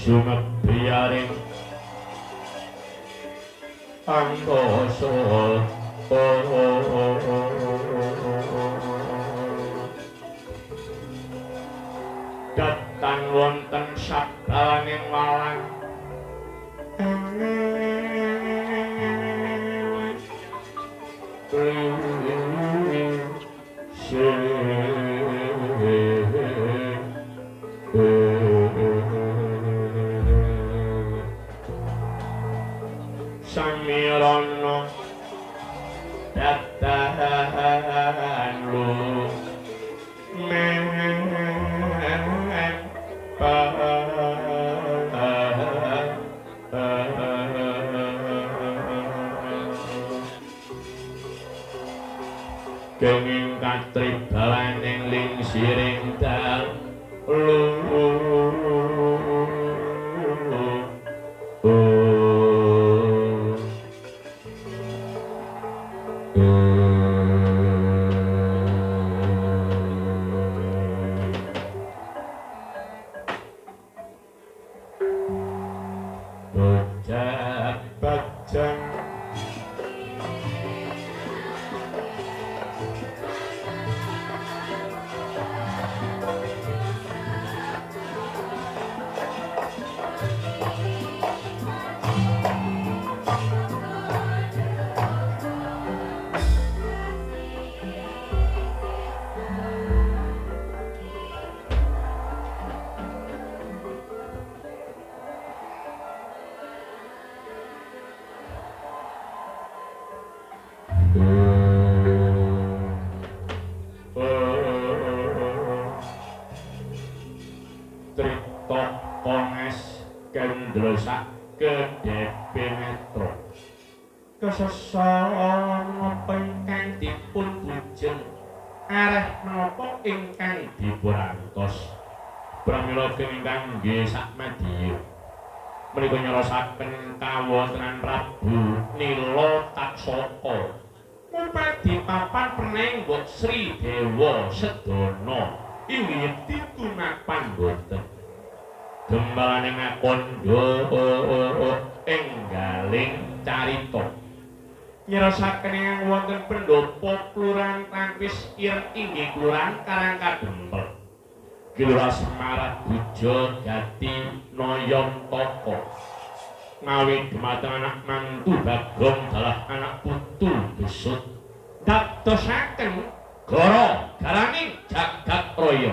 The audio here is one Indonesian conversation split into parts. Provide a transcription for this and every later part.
Sumebiyaring angkasa datan wonten sabdalaning walang Samirana datan lu kenging katribalaning lingsiring dalu kesesana ingkang dipun bujeng areh menapa ingkang dipurantos pramila ingkang nggih sakmadya menika nyorosaken kawontenan Prabu Nila Taksaka mupadi papan prenenggot Sri Dewa Sedana inggih titunapan boten gembalaning akondha enggaling carita nyerasaken ingkang wonten pendopo Kelurahan Tangkis Ireng inggih Kelurahan Karangkadempel Kelurahan Semarak Bujo Jati Noyontoko ngawi dumateng anak mantu Bagong dalah anak putu besut dadosaken goro garaning jagat raya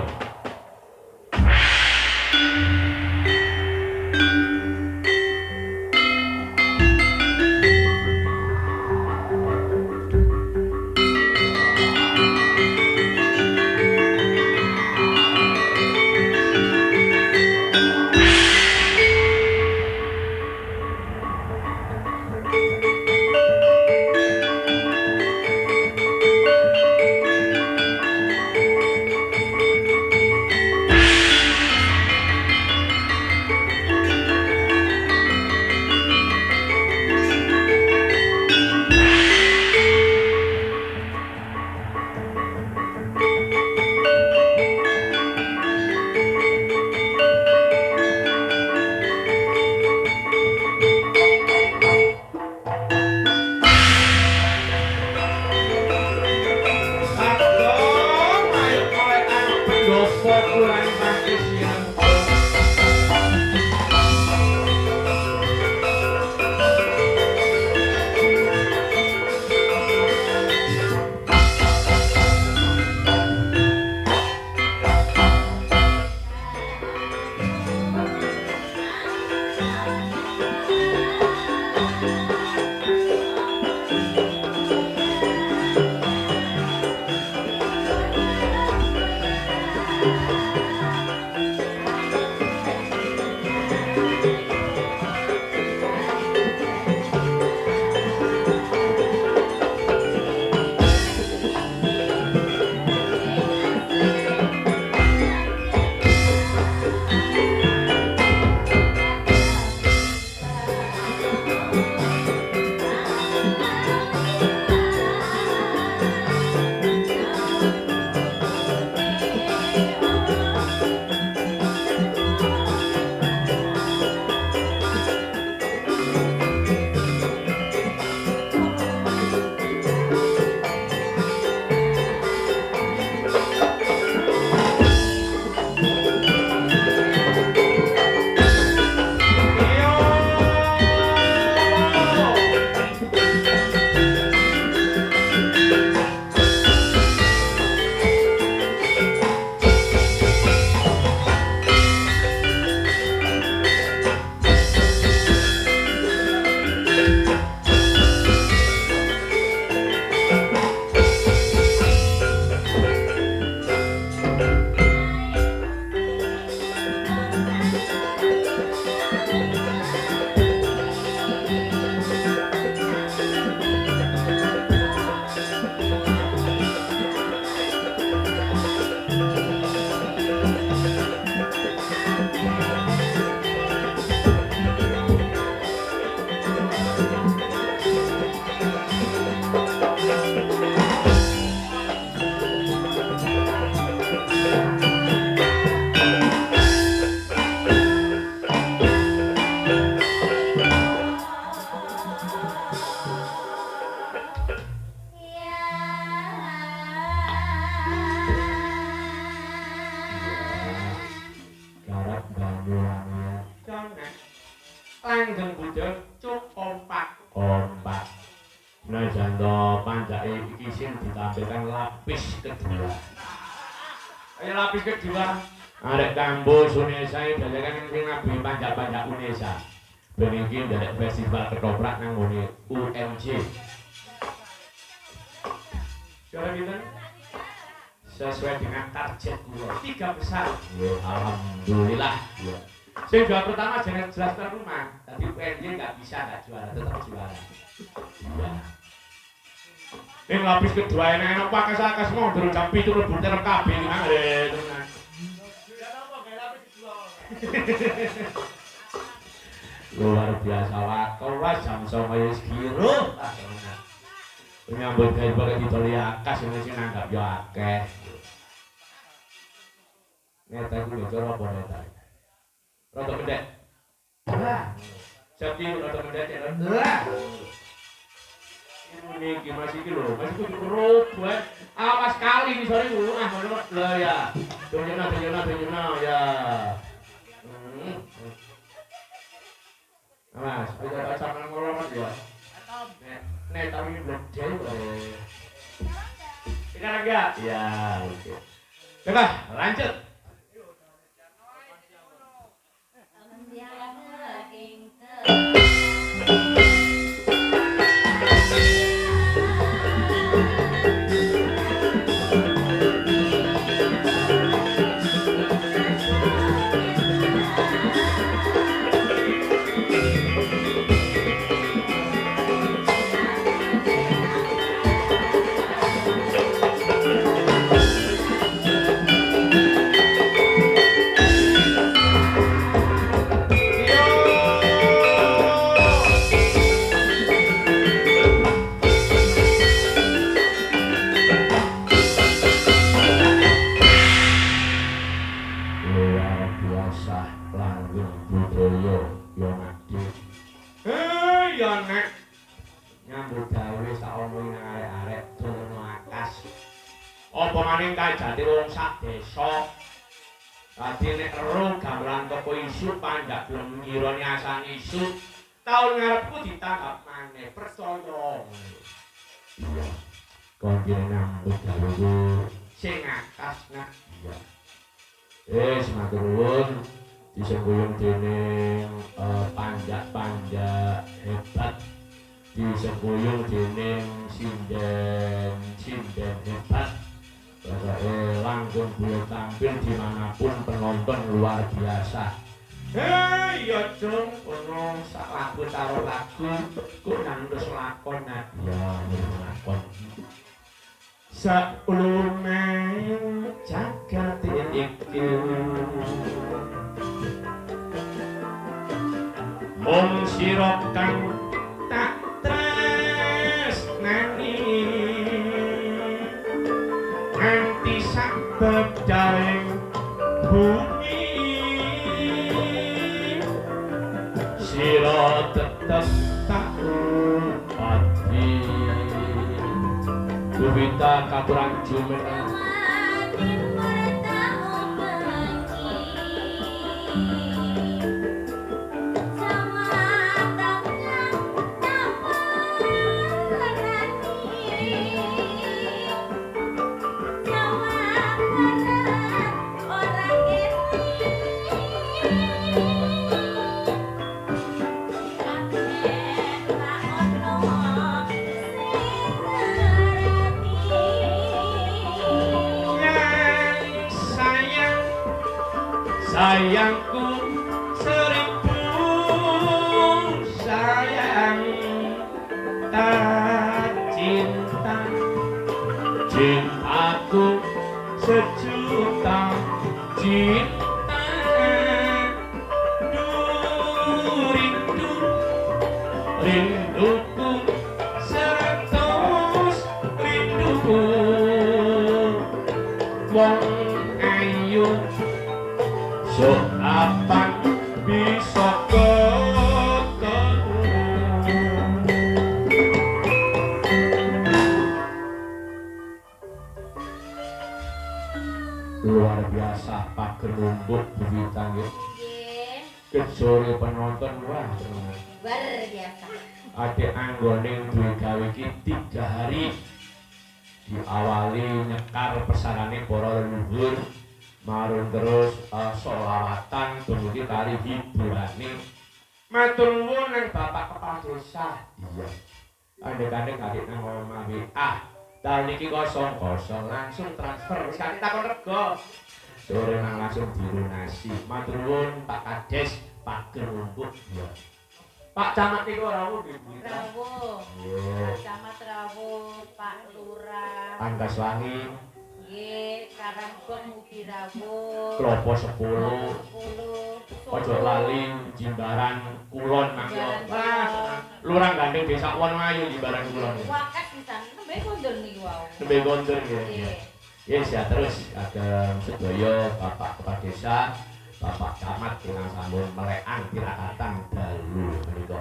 langgeng budal cuk kompak kompak nah janto panjake iki sing ditampilkan lapis kedua ayo lapis kedua arek kambo Unesa dadakan sing nabi panjak-panjak Unesa ben iki ndelek festival ketoprak nang ngene UMJ Jalan pinten sesuai dengan target kula 3 besar alhamdulillah sing juara pertama jangan jelas rumah tapi UNJ nggak bisa nggak juara tetap juara iya ini lapis kedua enak pakas-pakas mau terus jampi itu lebih terap kabeh gimana deh teman luar biasa wakolas jam sama wis kiro menyambut gawe bareng ditoliakas ini sing nanggap yo akeh neta ku cara apa neta rada mendek. Lah. Siap iki rada mendek ya. Lah. Ini gimana sih iki lho? Masih kudu robot. Awas kali misore ngono ah ngono. Lah ya. Dunyana ya. Mas, ayo baca nang ngolong ya. Nek tapi ini belum jauh. Ikan enggak? Ya, oke. Coba lanjut. Apa maning kajate wong sak desa. Dadi nek ero gamelan toko isu pandak belum ngironi asan isu. Taun ngarepku ditangkap maneh percaya. Iya. Kon kene nambut gawe sing akas nak. Iya. Matur nuwun disembuyung dening panjak-panjak hebat. Disembuyung dening sinden hebat. Langsung boleh tampil dimanapun penonton luar biasa. Hei ya dong, ono sak lagu taruh lagu, kok nang terus lakon ya lakon. Sak ulume jagat iki. Mung sira kang tak tresnani nganti sak bedaing bumi sira tetep tak upati Bubita katurang jumeneng sayangku seribu sayang tak cinta cintaku sejuta cinta rindu rinduku seratus rinduku wong ayu so apa bisa ketemu luar biasa Pak Gerumbuk Bubita nggih kejore penonton wah luar biasa adek anggone duwe gawe iki 3 hari diawali nyekar pesanane para leluhur marun terus sholawatan kemudian tari hiburane matur nuwun nang Bapak Kepala Desa iya andek-andek adik nang omah tahun iki kosong-kosong langsung transfer sekali takon rego sore nang langsung dilunasi matur nuwun Pak Kades Pak Gerumbuk iya Pak Camat niku rawuh nggih rawuh Camat rawuh Pak Lurah Antaswangi nggih Karanggong mugi rawuh Klopo 10 Ojo lali Jimbaran Kulon mangga. Wah, Lurah Gandeng Desa Wonoayu Jimbaran Kulon. Wakas pisan nembe kondur niku wau. Nembe kondur nggih. Yes ya terus ageng sedaya Bapak Kepala Desa, Bapak Camat ingkang sampun melekan tirakatan dalu menika.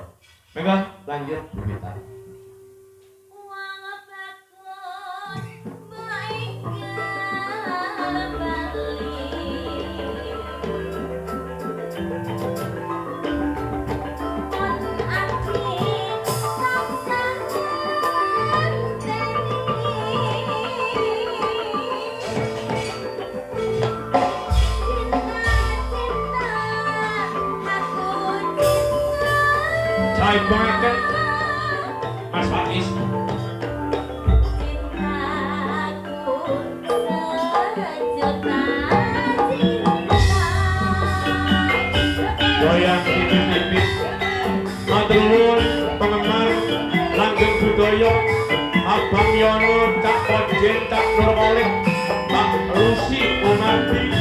Monggo lanjut Bu Mita. Baik banget Mas Faiz. Goyang tipis-tipis matur nuwun penggemar langgeng budaya Abang Yono Cak Pojen Cak Nurmalik Mbak Lucy Umati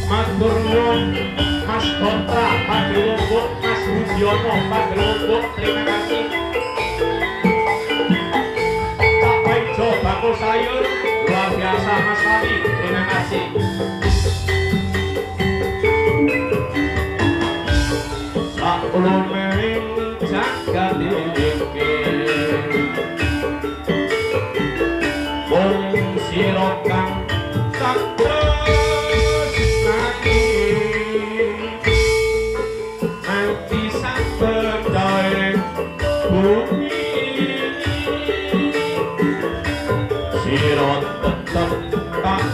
matur nuwun Mas Kontra Pak Gerumbuk Mas Budiono Pak Gerumbuk terima kasih Cak Paijo Bakul Sayur luar biasa Mas Fami terima kasih Ulumeng jagat iki wong sira kang tak tresnani nganti sak bedhae bumi sira tetep tak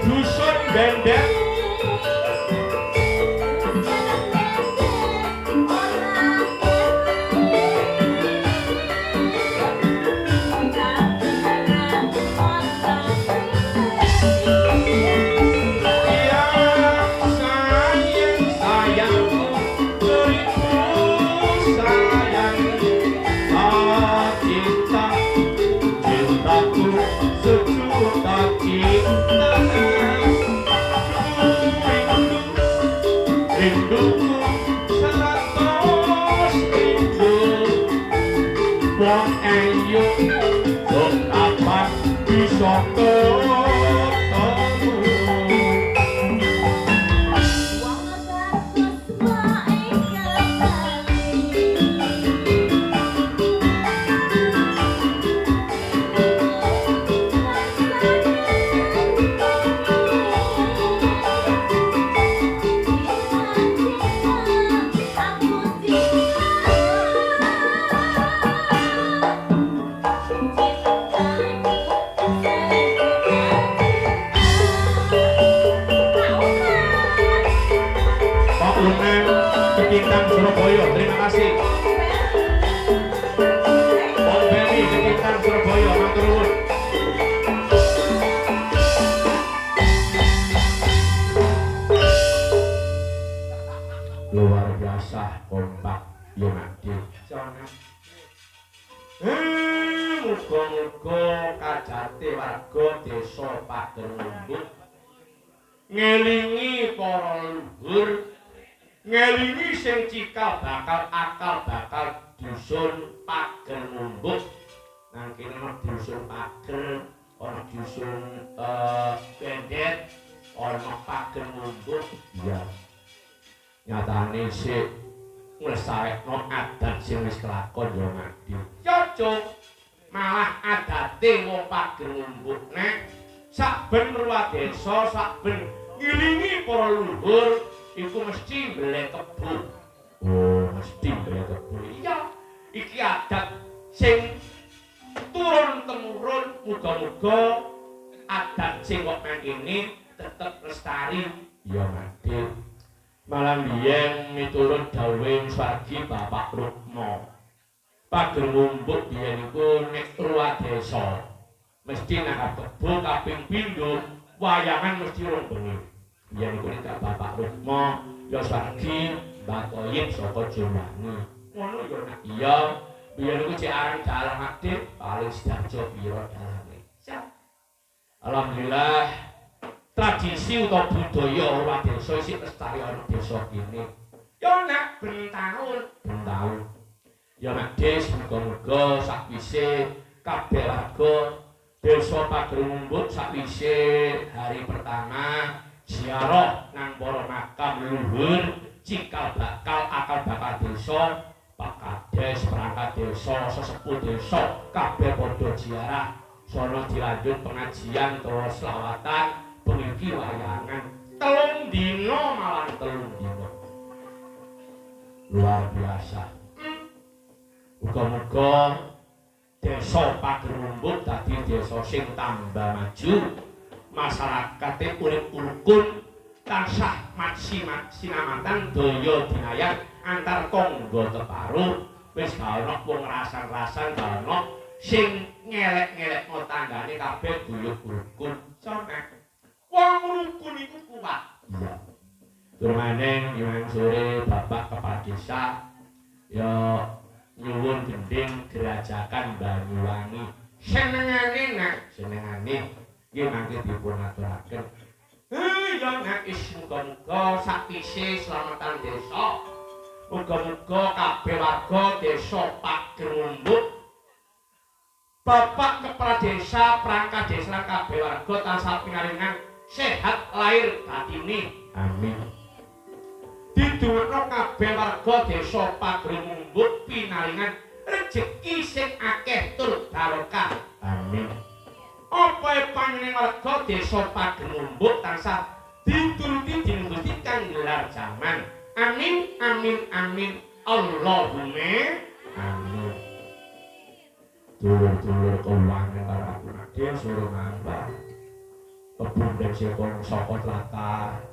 dusun Bendek sayangku beribu sayang ayu kok kapan bisa ketemu Bintang Surabaya, terima kasih. Om Beni di Bintang Surabaya, matur nuwun. Luar biasa kompak ya Madi. Muga-muga kajate warga desa Pagermumbuk ngelingi para luhur, ngelingi sing cikal bakal dusun Pagermumbuk. Nang kene ana dusun Pager, ana dusun Bendet, ana Pagermumbuk. Iya. Nyatane sik nglestarekno adat sing wis kelakon ya Madi. Cocok malah adate wong Pagermumbuk nek saben ruwah desa, saben ngilingi para luhur iku mesti mbeleh kebo. Oh, mesti mbeleh kebo. Iya, iki adat sing turun temurun, muga-muga adat sing kok nang kene tetep lestari ya Madi. Malah biyen miturut dawuh Swargi Bapak Rukma, Pagermumbuk biyen iku nek ruwah desa mesti nang kebo kaping pindho wayangan mesti rong bengi. Biyen iku nek Bapak Rukma ya Swargi Batoyin saka Jomani. Ngono ya Nak. Iya, biyen iku cek aran dalang aktif paling sedajo pira dalange. Alhamdulillah tradisi utawa budaya ora desa isih lestari ana desa kene. Ya Nak ben taun. Ya Nak Des muga-muga sakwise kabeh warga desa Pagermumbuk sakwise hari pertama ziarah nang para makam leluhur, cikal bakal akal bakal desa, Pak Kades, perangkat desa, sesepuh desa kabeh padha ziarah. Sono dilanjut pengajian terus selawatan, bengi wayangan. 3 dina malah 3 dina. Luar biasa. Muga-muga desa Pagermumbuk dadi desa sing tambah maju, masyarakate urip rukun, tansah sinamatan daya dinayat antar tangga teparuh, wis ga ana wong rasan-rasan, ga ana sing ngelek-ngelekno tanggane kabeh guyub rukun. Sonek wong rukun iku kuat. Iya. Durmaning yang sore Bapak Kepala Desa ya nyuwun gending gerajakan Banyuwangi. Senengane Nak, senengane nggih mangke dipun aturaken. Ya Nak, muga-muga sakwise slametan desa. Muga-muga kabeh warga desa Pagermumbuk, Bapak Kepala Desa, perangkat desa lan kabeh warga tansah pinaringan sehat lahir batine. Amin. Didongakno kabeh warga desa Pagermumbuk pinaringan rejeki sing akeh tur barokah. Amin. Apa panjenengan warga desa Pagermumbuk tansah dituruti dinungguti kang gelar jaman. Amin, amin, amin. Allahumma amin. Dulur-dulur keuangan karo aku Nadia suruh nambah. Kebun dan sekong saka tlatah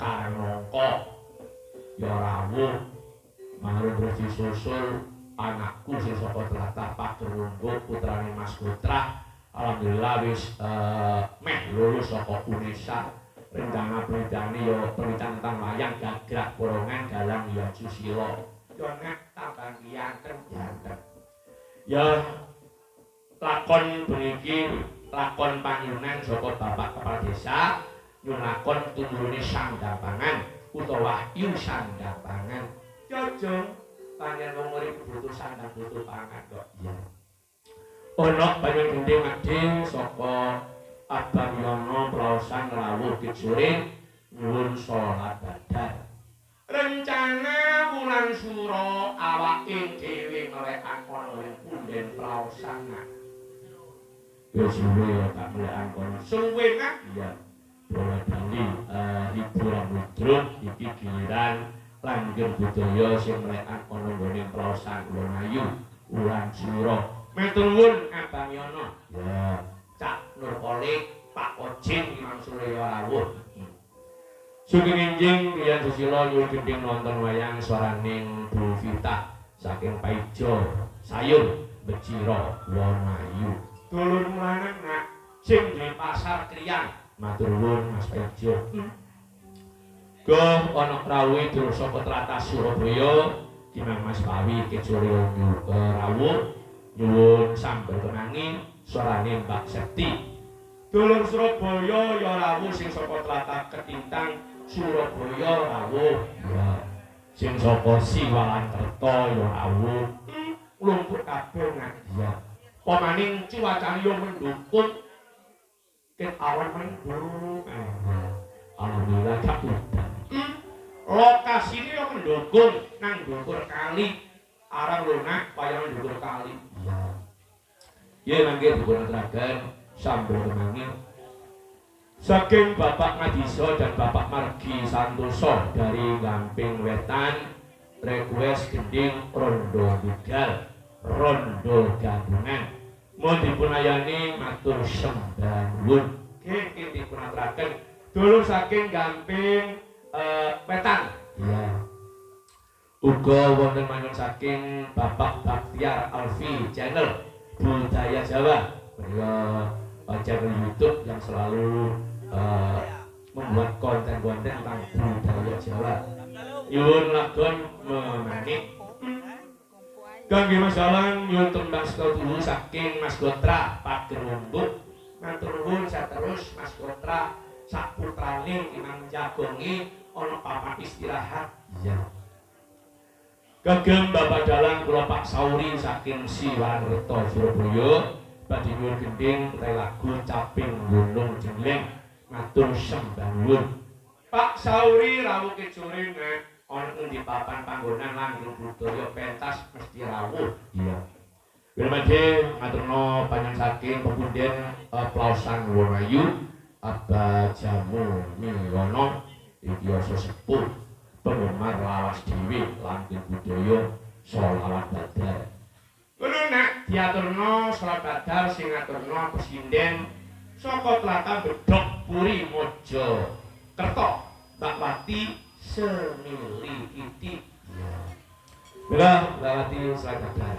Karangnongko ya rawuh marung terus disusul anakku sing saka tlatah Pagermumbuk putrane Mas Putra. Alhamdulillah wis meh lulus saka UNESA. Rencana-rencane ya penelitian tentang wayang gagrak borongan dalang ya susila. Ya nek tambah kiyanten janten. Ya lakon beniki lakon panyunan saka Bapak Kepala Desa nyun lakon tumurune Sanggapangan utawa Wahyu Sanggapangan. Jojong panjenengan wong urip butuh sandang butuh pangan kok. Iya. Ana banyu gending ading saka Abang Yono Plaosan rawuh kejore nyuwun salat badar. Rencana wulan sura awake dhewe mlekak ana ing punden Plaosan. Wis suwe tak mlekak kono. Suwe nak ya. Bola bali hiburan mudruk iki giliran langgeng budaya sing mlekak ana nggone Plaosan Wonoayu wulan sura. Matur nuwun Abang Yono. Ya, Cak Nurkolik, Pak Ojin Imam Surya rawuh. Sugeng enjing Riyan Susilo nyuwun gending nonton wayang swaraning Bu Vita saking Paijo Sayur Beciro Wonoayu. Dulur mulanan nak sing di pasar Kriyan. Matur nuwun Mas Paijo. Goh ana rawuh dulur saka tlatah Surabaya Kinang Mas Pawi kejore rawuh nyuwun sambel kenangi suarane Mbak Septi. Dulur Surabaya ya rawuh sing saka tlatah Ketintang Surabaya rawuh. Ya. Sing saka Siwalankerta ya rawuh. Lumpuk kabeh ngadiat. Pamaning cuacane yo mendukung. Ket awan mendung. Alhamdulillah gak udan. Lokasine yo mendukung nang dhuwur kali. Arang lunak wayang dhuwur kali. Ya mangke dipunaturaken sambel kenangi saking Bapak Ngadiso dan Bapak Margi Santoso dari Gamping Wetan request gending rondo bugal rondo gabungan mohon dipunayani matur sembahun. Nggih dipunaturaken dulur saking Gamping Wetan. Iya. Uga wonten mangun saking Bapak Baktiar Alfi channel Budaya Jawa, channel YouTube yang selalu membuat konten-konten tentang budaya Jawa. Nyuwun lagon menarik. Kangge masalah nyuwun tembang sedulur saking Mas Gotra Pagerumbuk. Matur nuwun saterus Mas Gotra saputrane Imam Jagongi ana papan istirahat. Iya. Kagem Bapak Dalang kula Pak Sauri saking Siwalankerta Surabaya badhe nyuwun gending lagu Caping Gunung Jengleng matur sembah nuwun. Pak Sauri rawuh kejore nek ana endi papan panggonan langgeng budaya pentas mesti rawuh. Iya. Wilmade maturna panjang saking pepunden Plaosan Wonoayu Abah Jamu Miyono iki sesepuh penggemar lawas dewi langgeng budaya sholawat badar. Ngono nak diaturno sholawat badar sing ngaturno Presiden saka tlatah Bedhok Puri Mojokerto Mbak Wati Semili Iti. Mila Mbak Wati sholawat badar.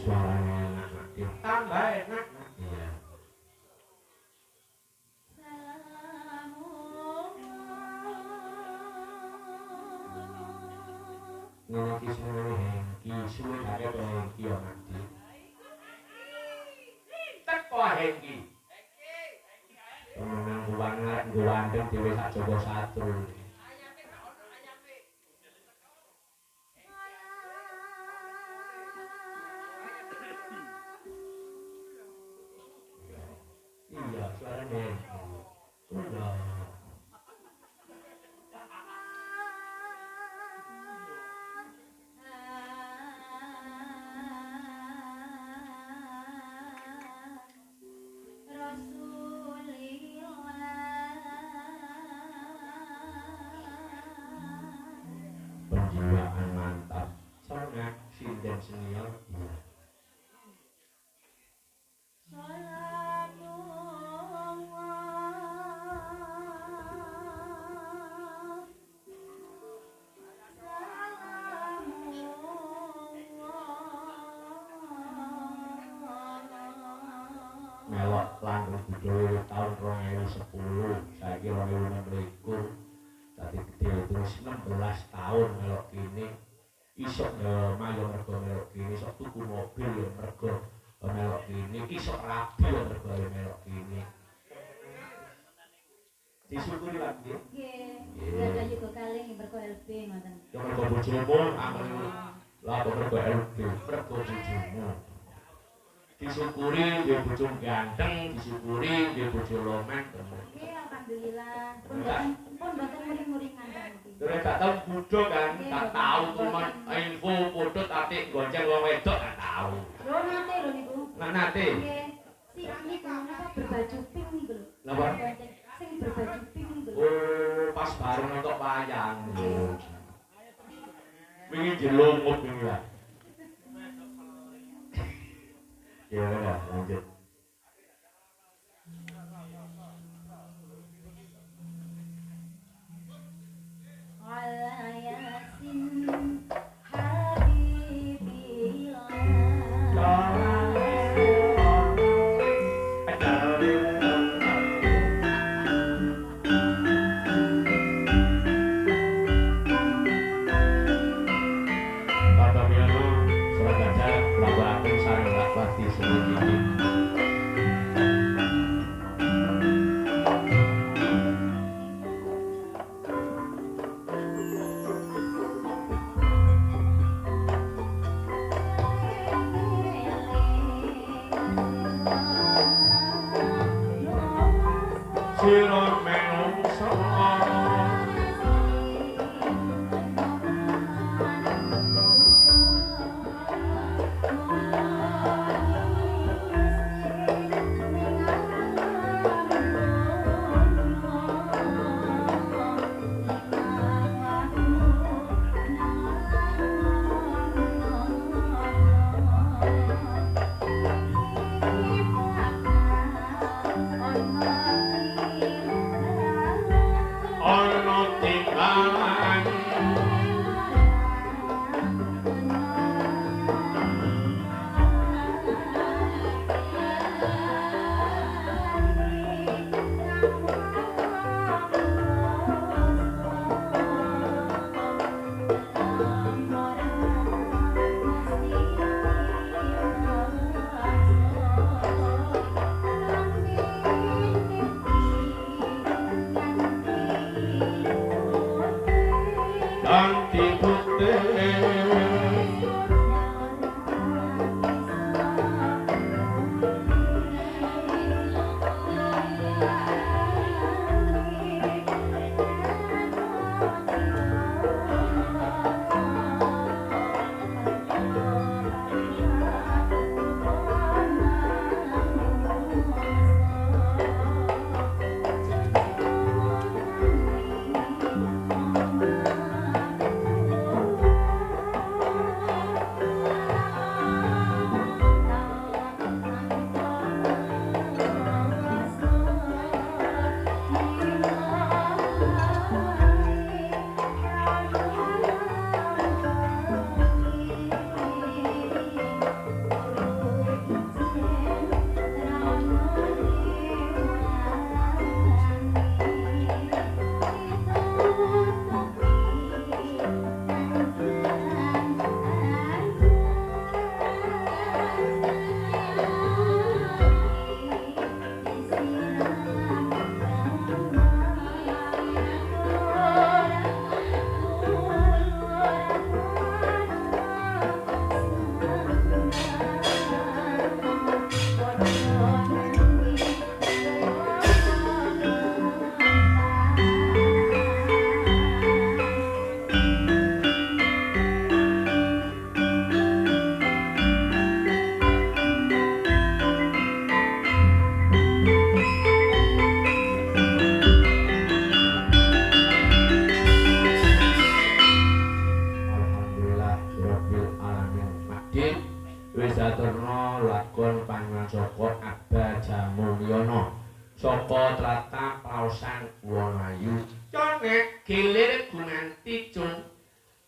Suaranya enak, tambah enak. Iya. Niki suwe hengki, suwe kare hengki ya nanti. Teko hengki. Pemenang banget, gulandeng dhewe sak Joko Satru. Iya, suaranya. Udah. Penjiwaan mantap. Sangat sinden senior. Iya. Melok langgeng budaya tahun 2010 saiki 2026 dadi gede terus 16 tahun melok kene iso mayo mergo melok kene iso tuku mobil ya mergo melok kene iso rabi ya mergo melok kene disyukuri Pak nggih Nggih ada juga kalih mergo LB ngoten ya mergo bojomu amen lah mergo LB mergo bojomu disyukuri nggih bojo ganteng disyukuri nggih bojo lomen nggih alhamdulillah pun mboten muring-muringan iki terus gak tau budho kan gak tau cuman info foto tatik gonceng wong wedok gak tau lho nate lho niku nate nggih si niku napa berbaju pink niku lho napa sing berbaju pink niku lho oh pas bareng nonton wayang wingi dilumut wingi lah ya udah lanjut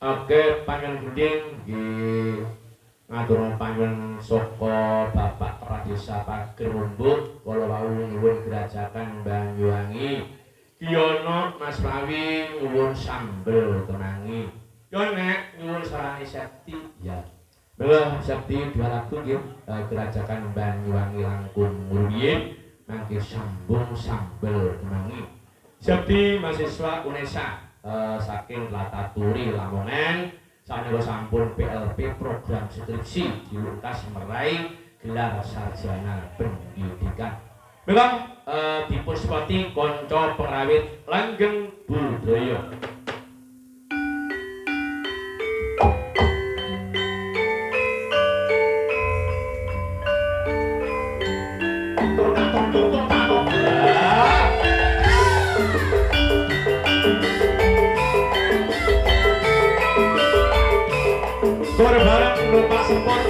Oke, panjenengan gending nggih ngatur panjenengan saka Bapak Pradesa Pagerumbuk kala wau nyuwun Grajakan Banyuwangi Kiyono Mas Prawi nyuwun sambel kenangi yo nek nyuwun sarane Sekti ya mila Sekti dua lagu nggih Grajakan Banyuwangi langkung rumiyin mangke sambung sambel kenangi Sekti mahasiswa UNESA saking Lataturi Lamongan sanika sampun PLP program skripsi diuntas meraih gelar sarjana pendidikan. Mila dipun sepati kanca perawit langgeng budaya. Sore bareng numpak sepur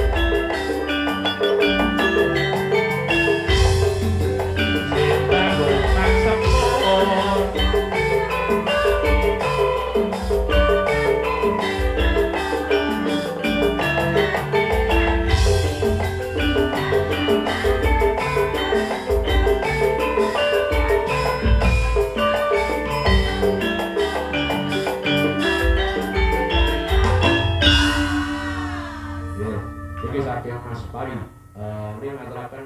ini ngaturaken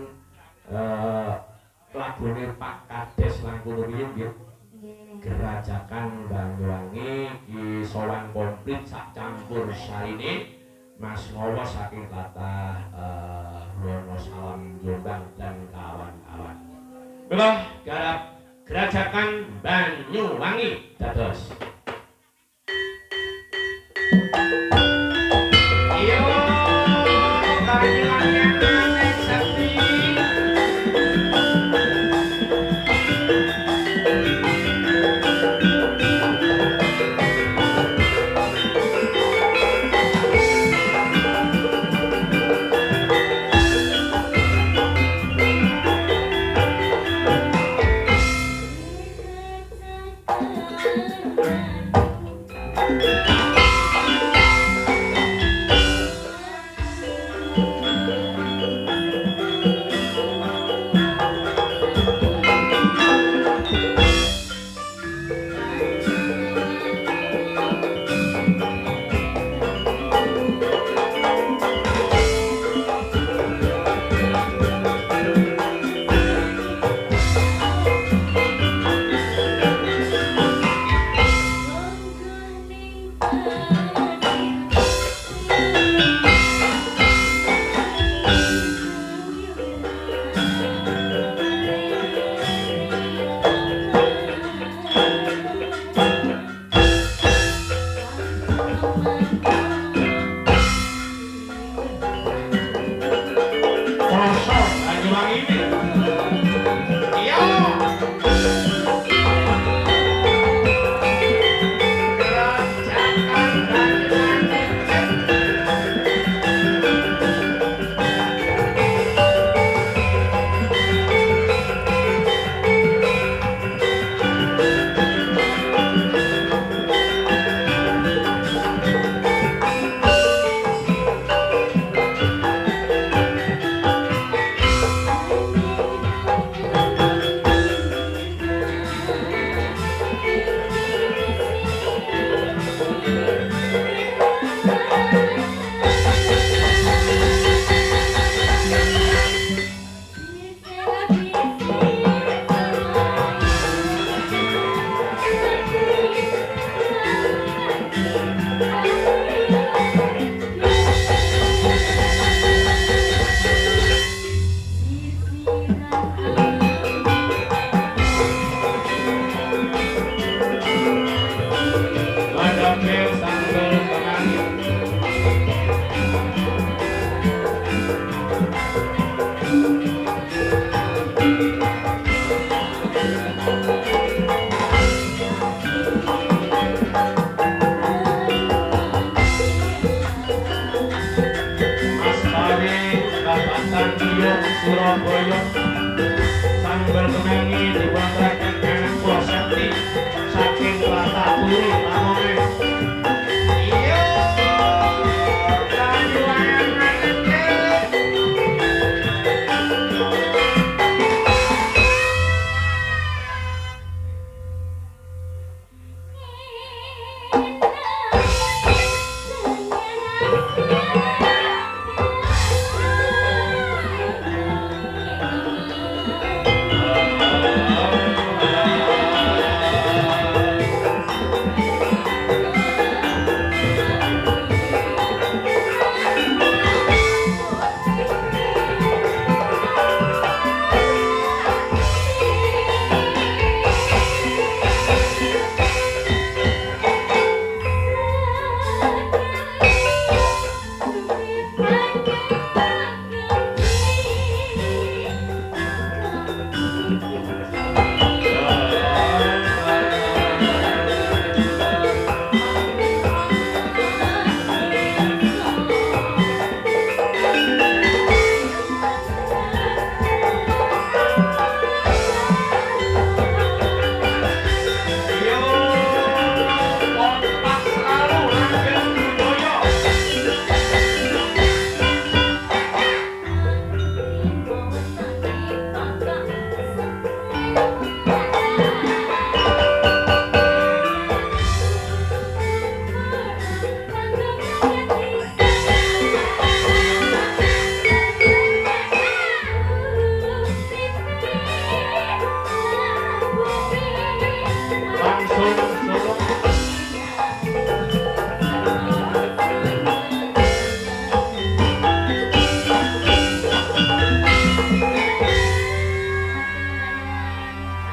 lagune Pak Kades langkung rumiyin nggih. Grajakan Banyuwangi ki sowan komplit sak campur sarine Mas Ngowo saking kathah Wonosalam Jombang dan kawan-kawan. Mila garap Grajakan Banyuwangi dados Surabaya sambal kemangi dipunaturaken anak kula Sekti saking Lataturi Lamongan. Iya Banyuwangi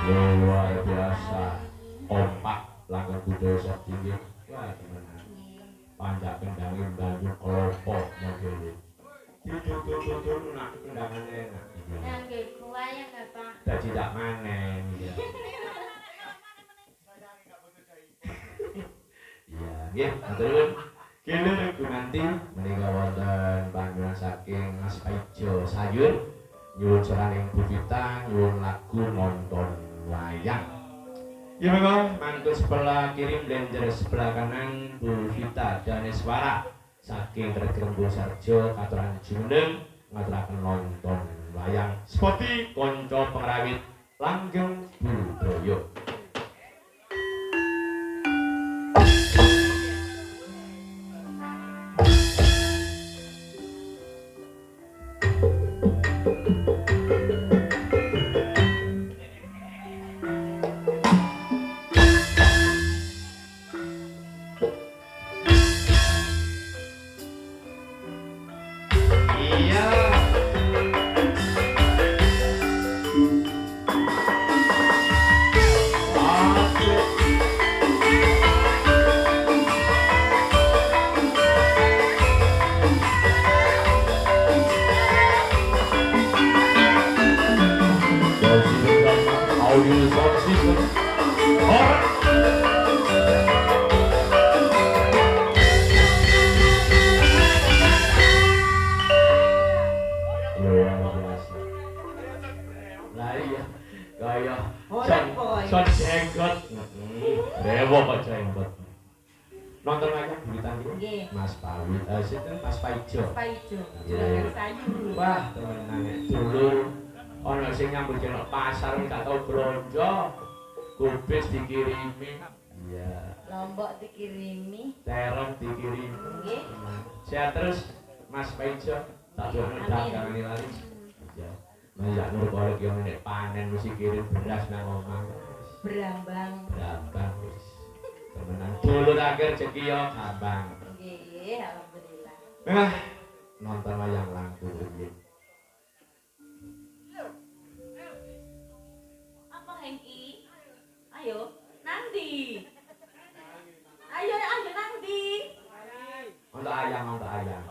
luar biasa kompak langkah budaya sok tinggi wah temenan panjak kendangin banyu kelopo model duduk nak kendangannya enak Nggih, kuwayang Bapak. dadi tak manen ya iya nggih matur nuwun kene nanti menika wonten panggilan saking Mas Paijo Sayur nyuwun seraning Bu Vita nyuwun lagu nonton wayang. Ya memang mantu sebelah kiri blenjer sebelah kanan Bu Vita Daneswara saking Regrembo Sarjo Katuran Jumeneng ngaturaken nonton wayang seperti konco pengrawit langgeng budaya. Nonton wayang berita nggih. Mas Pawit, sinten Mas Paijo. Mas Paijo, juragan Sayur. Wah, temenan dulu ana sing nyambut jeneng pasar gak tau blonjo. Kubis dikirimi. Iya. Lombok dikirimi. Terong dikirimi. Nggih. Sehat terus Mas Paijo. Tak dono dagangan lali. Iya. Mayak nur kolek yo nek panen mesti kirim beras nang omah. Brambang. Brambang wis. Temenan dulur akhir rezeki yo gampang. Nggih, alhamdulillah. Nah, nonton wayang langkung nggih. Apa Hengki? Ayo, nanti. Ayo nanti. Untuk ayang. Oh, untuk ayam.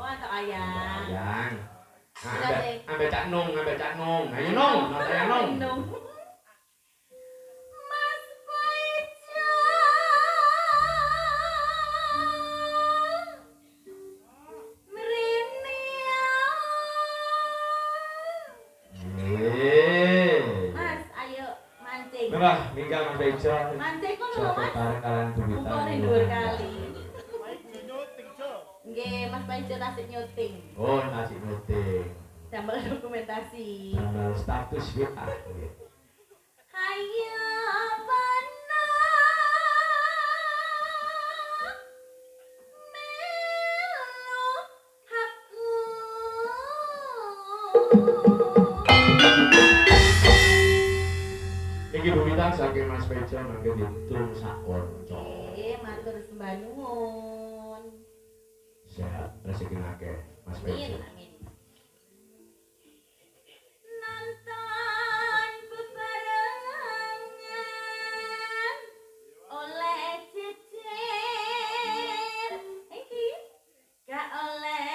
Ayang. Silahkan. Ambil Cak Nung. Ayo Nung, nonton ayang Nung. Nah, mingga Mas Paijo. Mancing kono lho, Coba Mas. bareng kalian berita. Kumpulin dhuwur kali. Nggih, Mas Paijo tasik nyuting. Oh, nasi nyuting. Damel dokumentasi. Damel status WA. Hayo bana melu aku. Iki Bu Vita saking Mas Paijo mangke ditung sak kanca. Nggih, matur sembah nuwun. Sehat rezeki akeh Mas Paijo. Amin. Nonton bebarengan oleh jejer iki gak oleh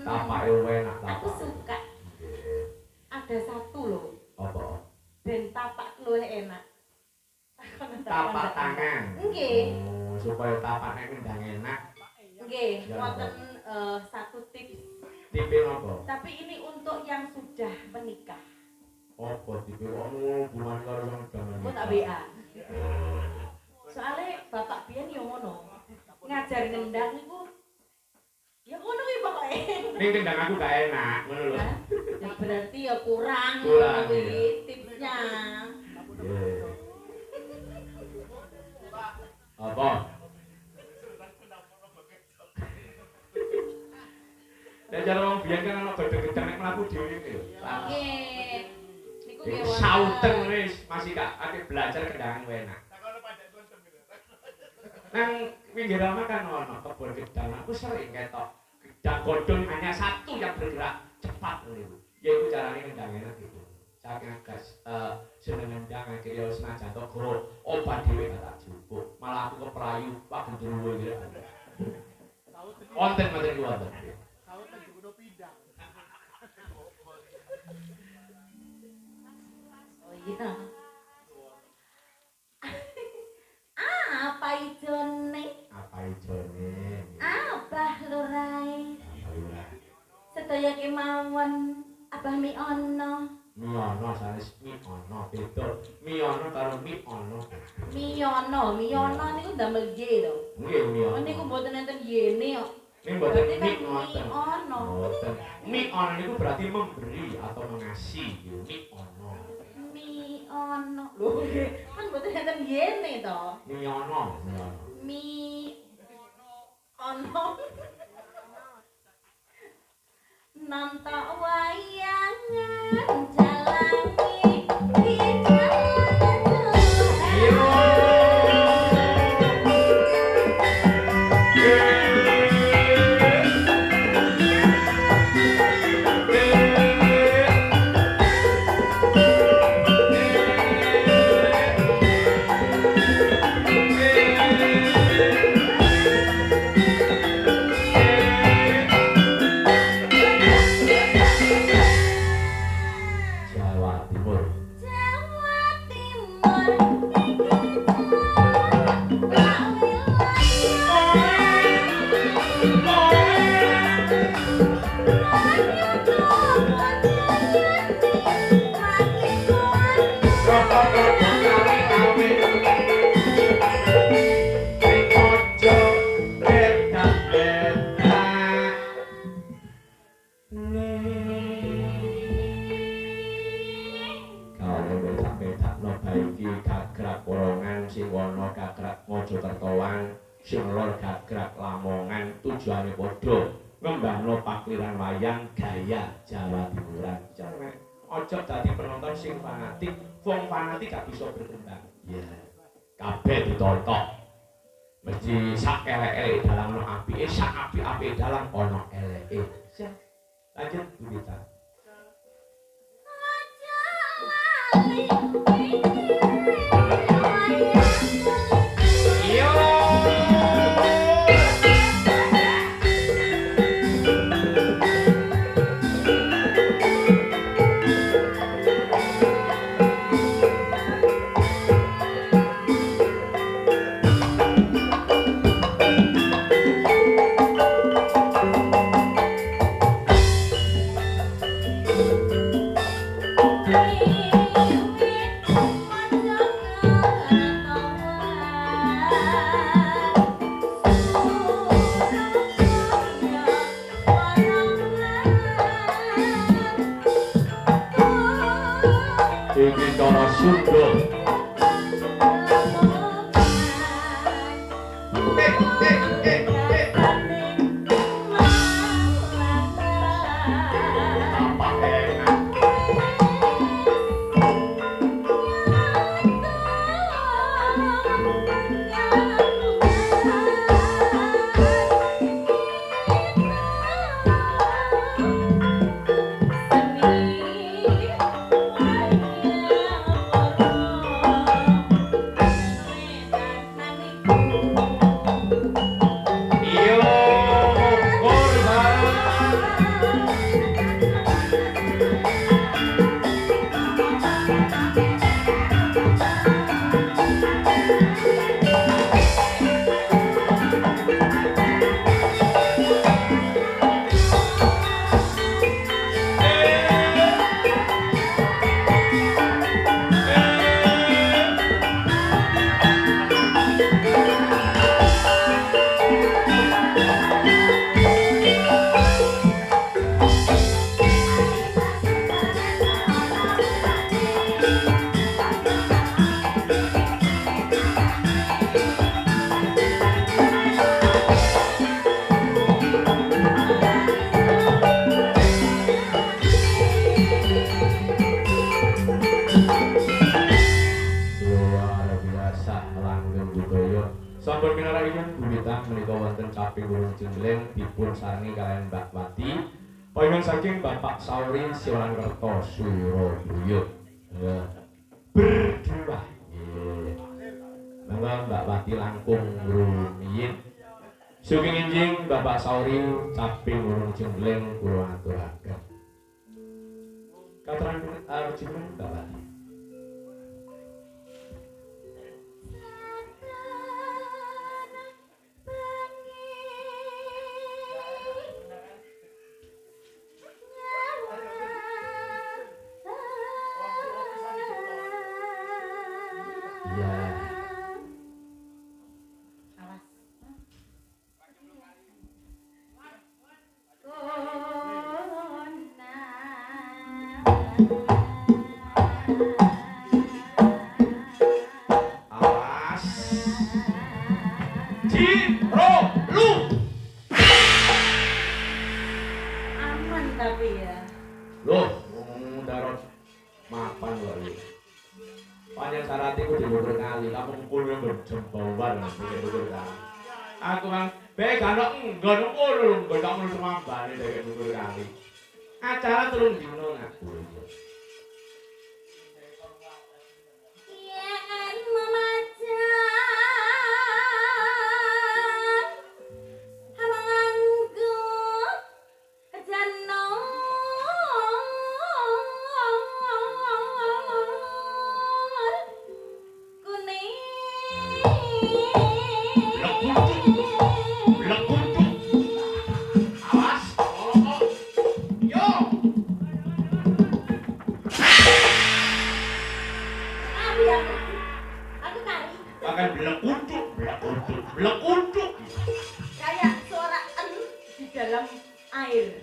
Tapak enak tapak. Aku suka. Ada satu loh. Apa? Ben tapak luwih enak. Tapak tangan. Nggih. Supaya tapaknya kendang enak. Nggih, wonten satu tips. Tipe apa? Tapi ini untuk yang sudah menikah. Apa tipe hubungan karo yang sudah menikah? Kok tak BA. Soalnya bapak biyen yo ngono. Ngajar ngendang iku ya ngono kuwi pokoke. Ning kendang aku gak enak, ngono lho. Ya berarti ya kurang Kurang, kuwi tipsnya. Nggih. Apa? Nek cara wong biyen kan ana gedhe-gedhe nek mlaku dhewe iki lho. Nggih. Niku Sauten wis masih Kak, ate belajar kendangan enak. Nang pinggir omah kan ono kebun gedang. Aku sering ketok gedang godhong hanya satu yang bergerak cepat lho. Yaitu carane kendang enak gitu. Saking gas seneng ngendang akhirnya wis senajan to go obat dhewe tak jupuk. Malah aku keprayu Pak Gendruwo iki. Wonten mboten wonten. Sauten kudu pindang. Oh iya. Apa ijone? Apa ijone? Abah lurai. Apa lurah? Sedaya kemawon abah mi ono. Mi ono sanes mi ono beda. Mi ono karo mi ono. Mi ono niku damel Y to. Nggih mi ono. Niku mboten enten Y-ne kok. Ini mboten Berarti mi kan ngoten. mi ono. Mboten. Mi ono niku berarti memberi atau mengasih. Mi ono. Mi ono. Lho, kan mboten enten Y-ne to. Mi ono, mi ono. Mi ono. Nonton wayangan jalangi di jalan Jawa Timur. Jawa Timur Mojokertoan sing lor gagrak Lamongan tujuane padha ngembangno pakliran wayang gaya Jawa Timuran. Jangan ojo dadi penonton sing fanatik, wong fanatik gak bisa berkembang. Ya, kabeh ditonton. Mesti sak elek-elek dalam ono apike, sak apik-apik dalam ono eleke. Lanjut Bu Dita. Iki cara Sunda. Apa enak. Sampun pinarakipun gumitan menika wonten caping Gunung Jembleng dipun sarani kaliyan Mbak Wati. Panjenengan saking Bapak Sauri Siwalankerta Surabaya. Ya. Berdua. Nggih. Monggo Mbak Wati langkung rumiyin. Sugeng enjing Bapak Sauri caping Gunung Jembleng kula aturaken. Katerangan arjipun Mbak Wati. Aku kan bae gandok nggon ngono nggon tak mulu semambane dek dhuwur kali. Acara telung dino ngaku. Yen memacan hamanggo kejano Blekuncuk. Kayak suara di dalam air.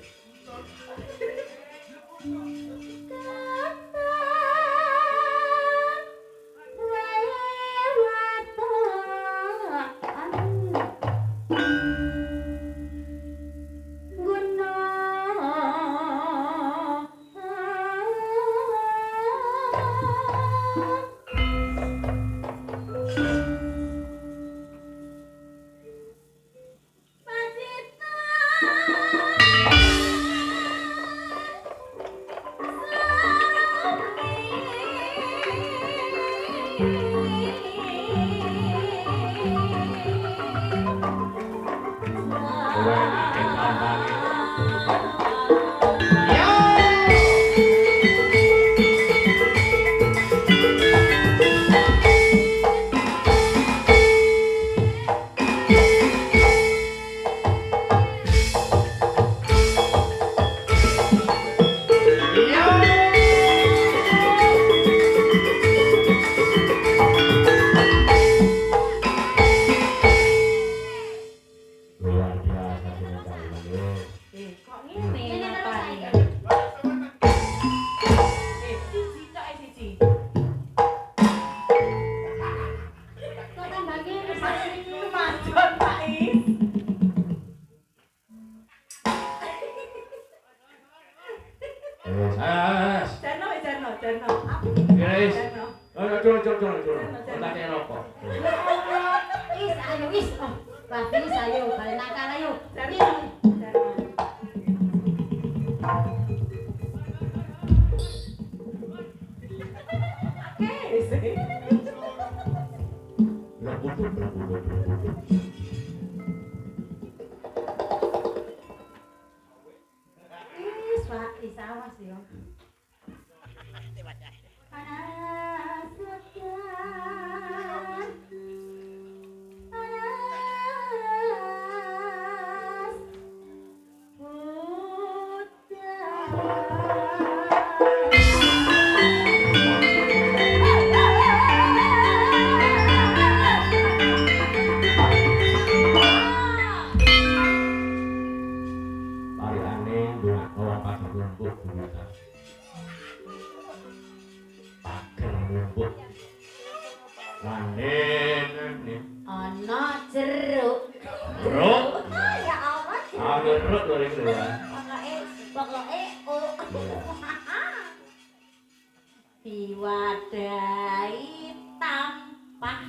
Diwadahi tampah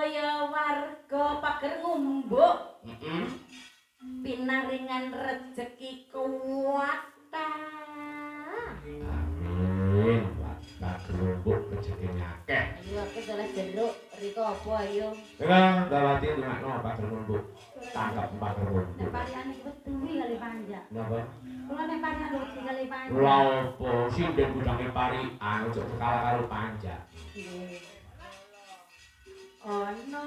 sedaya warga pager ngumbuk Heeh. pinaringan rejeki kuwatah. Amin. Pak gerumbuk rezekine akeh. Ayo aku salah jeruk riko apa ayo. Enggak, Dawati ndongakno Pak gerumbuk. Tangkap Pak gerumbuk. Nek pariane wedi kali panjak. Napa? Kula nek pariane wedi kali panjak. Lha opo sinden gudange parian ojo kalah karo panjak. Nggih. Ono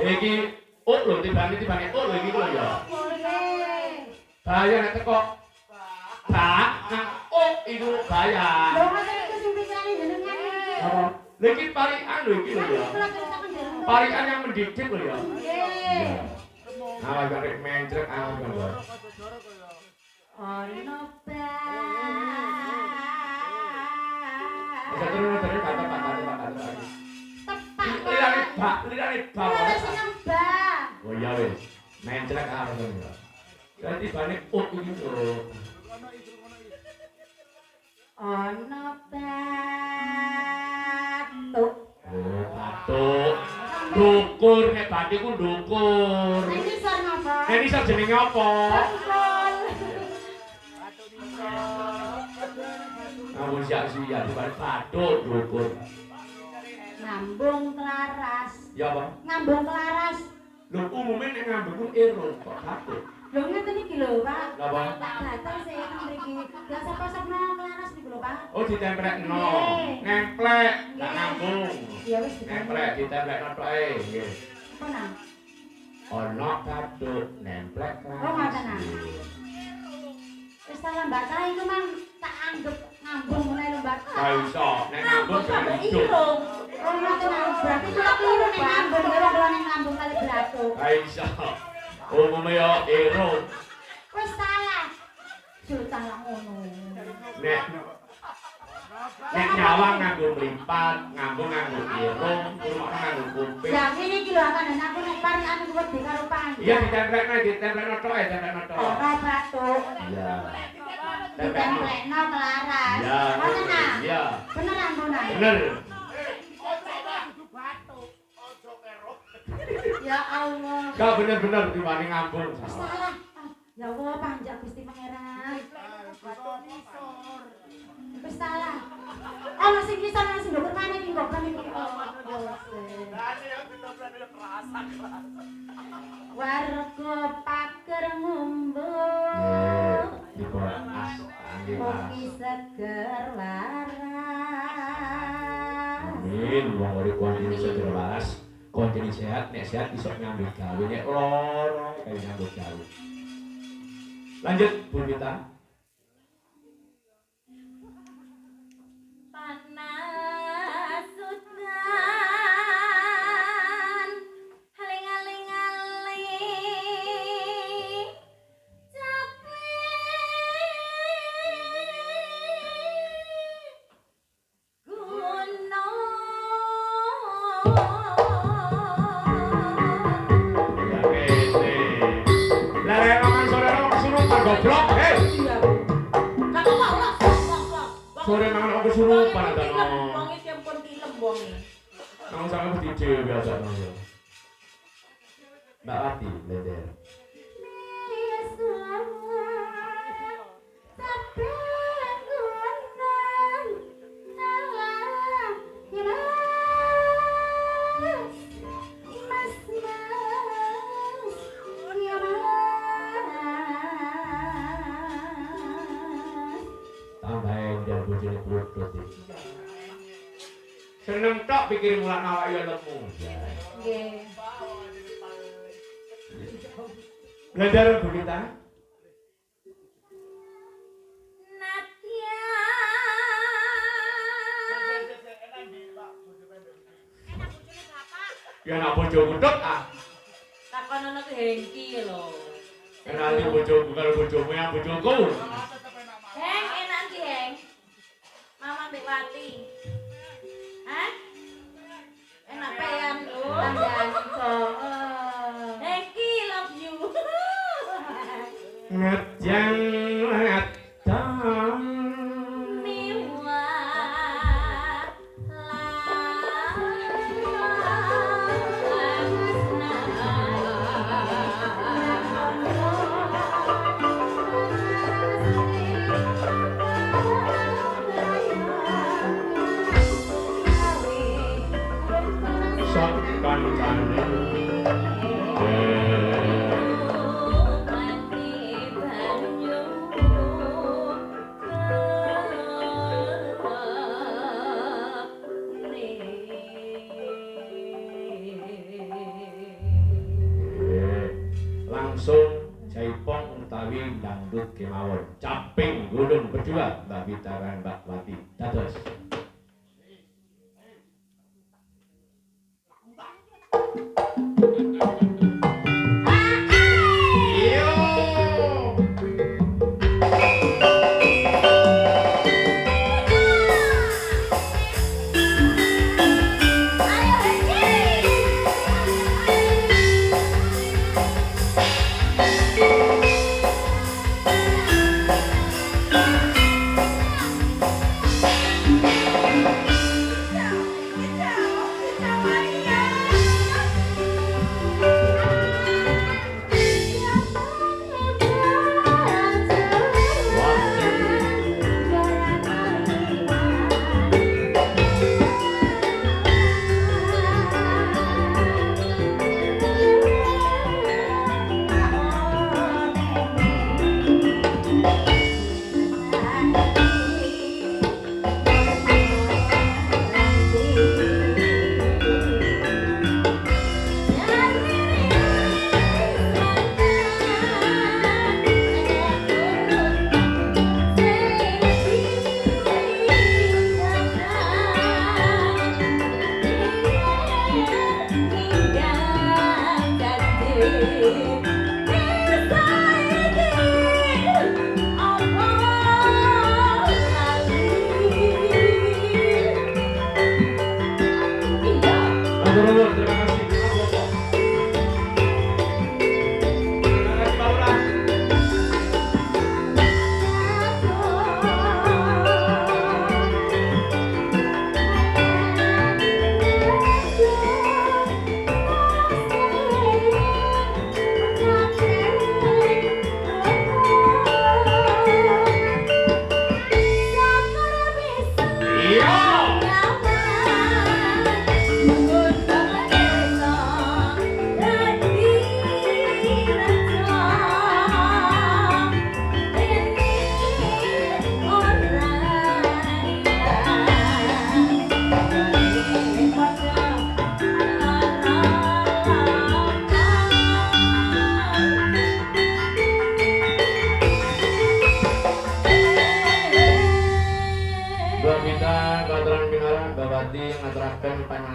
Iki lho tibane lho iki lho ya. boleh. Bahaya nek teko. Pak, nang iku bahaya. Lho ngoten iki sing pikirane jenengan iki. Apa? Lha iki parian lho iki lho ya. Kula kirakan jenengan. Parian yang mendidik lho ya. Nggih. Nah, gak mencret aku kan ya. Ono Bisa terus kata Pak. tepak. Lirane Pak. Kula seneng Mbah. Oh iya wis. Mencret aku kan ya. Jadi bane iki lho. Ono batuk. Oh, batuk. Dukur nek batik ku dukur. Ini sor napa? Nek iso jenenge apa? Betul. Kamu sia-sia dibalik batuk dukur. Ngambung kelaras. Ya apa? Ngambung kelaras. Lho umumnya nek ngambung ku ero kok batuk. Lho ngeten iki lho, Pak. Napa? Tak gatel sih mriki. Lah sapa-sapa kelaras niku lho, Pak. Oh ditemplekno. Nggih. Nemplek, gak Nggih. ngambung. Ya wis Nemplek ditemplekno tok ae. Nggih. Apa nang? Ono batuk nemplek lah. Oh, ngoten, Nang. Wis salah Mbak ta iku mang tak anggap ngambung ngene lho, Mbak. Gak iso, nek ngambung sampe jangan hidup. irung. Oh, ngoten Nang. Berarti kula kliru nek ngambung, ya kula nek ngambung kali batuk. Gak iso. Umumnya ya ero. Wis salah. Sultan lah ngono. Nek nyawang nganggo mripat, ngambung nganggo irung, kurma nganggo kuping. Ya ngene iki lho akan aku nek pariane ku wedi karo panjang. Iya ditemplekno tok ae, templekno tok. Ora batuk. Iya. Ditempelno kelaras. Iya. Ngoten nah. Iya. Bener ampunan. Bener. Ya Allah. Gak bener-bener timbane ngambung. Salah. Ya Allah panjang Gusti Pangeran. Wis salah. Ana sing kisah nang sing ndukur maneh iki kok kene iki. Warga pager ngumbul. Iku as angge Kopi seger waras. Amin, wong urip kuwi seger waras. Koncene sehat, nek sehat iso nyambut gawe, nek lara kaya nyambut gawe. Lanjut Bu Mita. Panas udan haling-aling-aling capek gunung. Ya kene. Lah rek mangan sore kok kesurupan goblok, hei. Kamu mau lah, Sore mangan kok kesurupan ta no. Wong iki ampun tilem wonge. Nang sampe mesti dhewe biasa no ya. Mbak Wati, leder. Tambahin dan bojone blodot iki. Seneng tok pikir mulak awak ya lemu. Nggih. Belajar Bu Mita. Ya nak bojoku tok ah. Takonono ke Hengki lho. Enak iki bojoku karo bojomu ya bojoku. Heng, enak ki Heng. Mama Mbak Wati. Hah? Enak pean lho. Tandan kok. Hengki love you. Ngejang latang Miwah kemawon caping gunung berdua Mbak Vita dan Mbak Wati dados.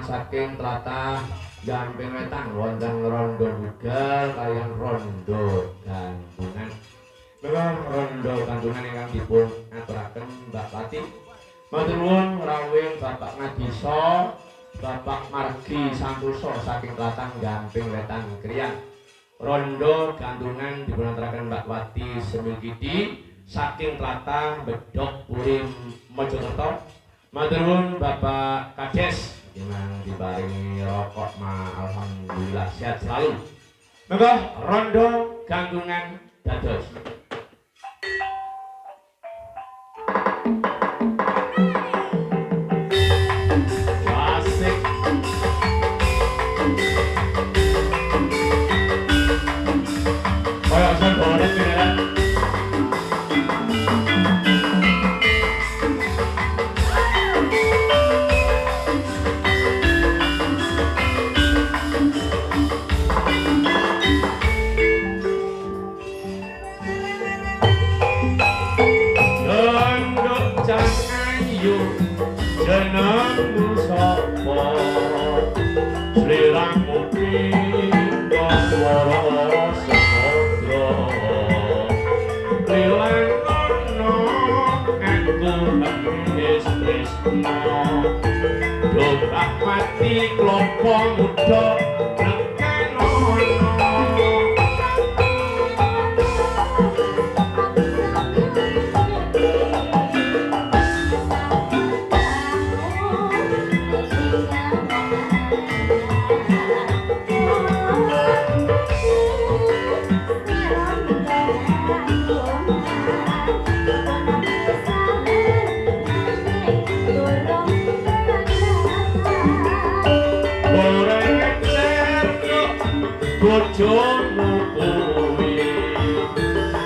Saking tlatah Gamping Wetan wonten rondo bugal kaliyan rondo gantungan. Memang rondo gantungan ingkang dipun aturaken Mbak Pati. Matur nuwun rawuh Bapak Ngadisa, Bapak Margi Santoso saking tlatah Gamping Wetan kriyan. Rondo gantungan dipun aturaken Mbak Wati Semilkidi saking tlatah Bedok Purim Mojokerto. Matur nuwun Bapak Kades yang dibaringi rokok alhamdulillah sehat selalu. Monggo rondo gantungan dados. Asik. Kaya sen boleh ya. Jenengmu sapa sliramu pindha swara samudra lilang ana aku wis tresna lompat mati klopo muda bojomu kuwi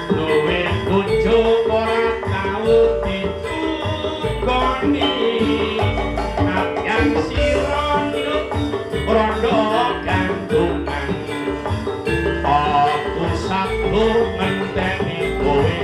luwe bojo ora tau ditukoni yang sira rondo gantungan aku satu ngenteni kowe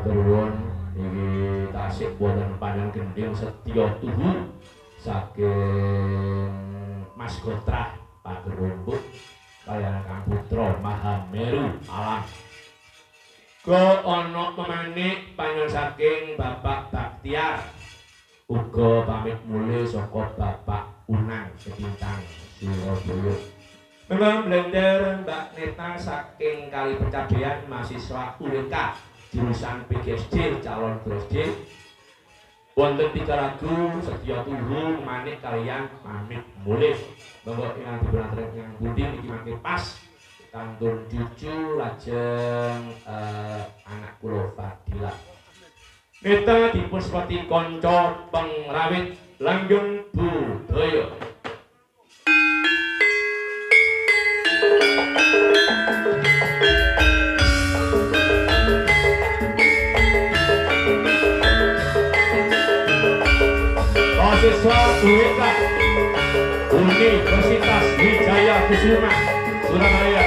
matur nuwun iki tasih wonten panjenengan gending Setya Tuhu saking Mas Gotrah Pagerumpuk kaliyan Kang Putra Mahameru alam. Go ana pemanik panjenengan saking Bapak Baktiar uga pamit mulih saka Bapak Unang Ketintang Surabaya. Memang blender Mbak Neta saking Kali Pecabean mahasiswa UNK jurusan PGSD calon PGSD. Wonten 3 lagu Setya Tuhu manik kaliyan pamit mulih. Monggo ingkang dipunaturaken ingkang pundi niki mangke pas kantun cucu lajeng anak kula Fadilah. Neta dipun sepati kanca pengrawit langgeng budaya. Mahasiswa UNK Universitas Wijaya Kusuma Surabaya.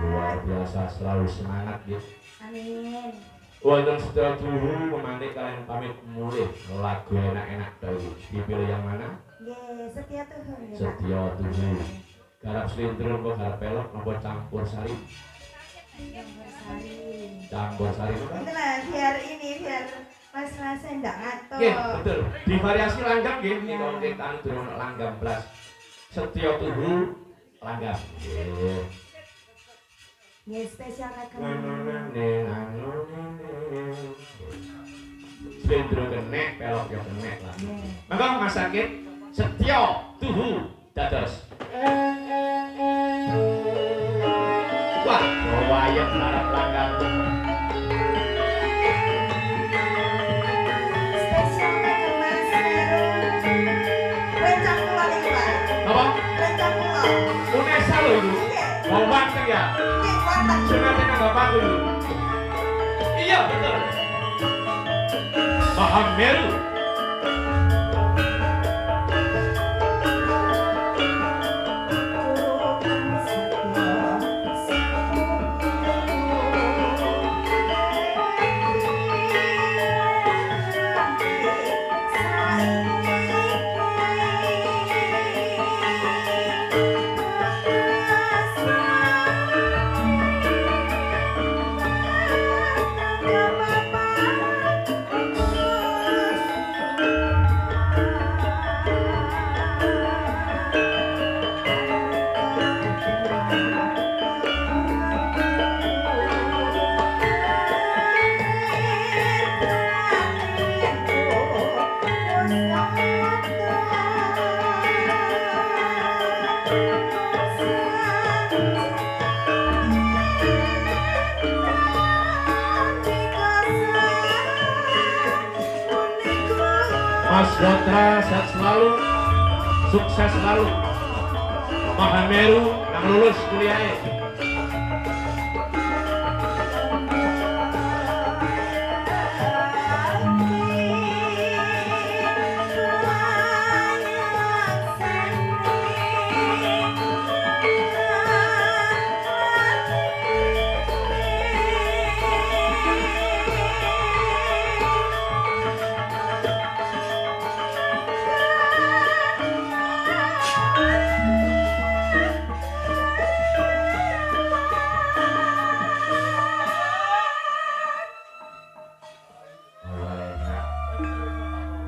Luar biasa, selalu semangat ya. Amin. Wonten Setya Tuhu memantik kalian pamit mulih lagu enak-enak dahulu. Dipilih yang mana? Nggih, Setya Tuhu. Setya Tuhu. Garap slintron kok garap pelok napa campur sari? Campur sari. Campur sari apa? Itulah biar mas-masnya ndak ngatur. Nggih, betul. Di variasi langgam nggih, nika kita durung langgam blas. Setya Tuhu langgam. Nggih. Nggih, spesial ragam. Slendro kenek, pelok ya kenek lah. Maka Mas Sakit Setya Tuhu dados. Wah, wayang larap langgam. Spesial ragam Mas Meru. Rencang kula iki, Pak. Apa? Rencang kula. Unesa lho iku. Mau wanteng ya? Nggih, wonten. Sunatnya Bapak dulu. Iya, betul. Mahameru. Mas Gotra sehat selalu, sukses selalu. Mahameru yang lulus kuliahnya.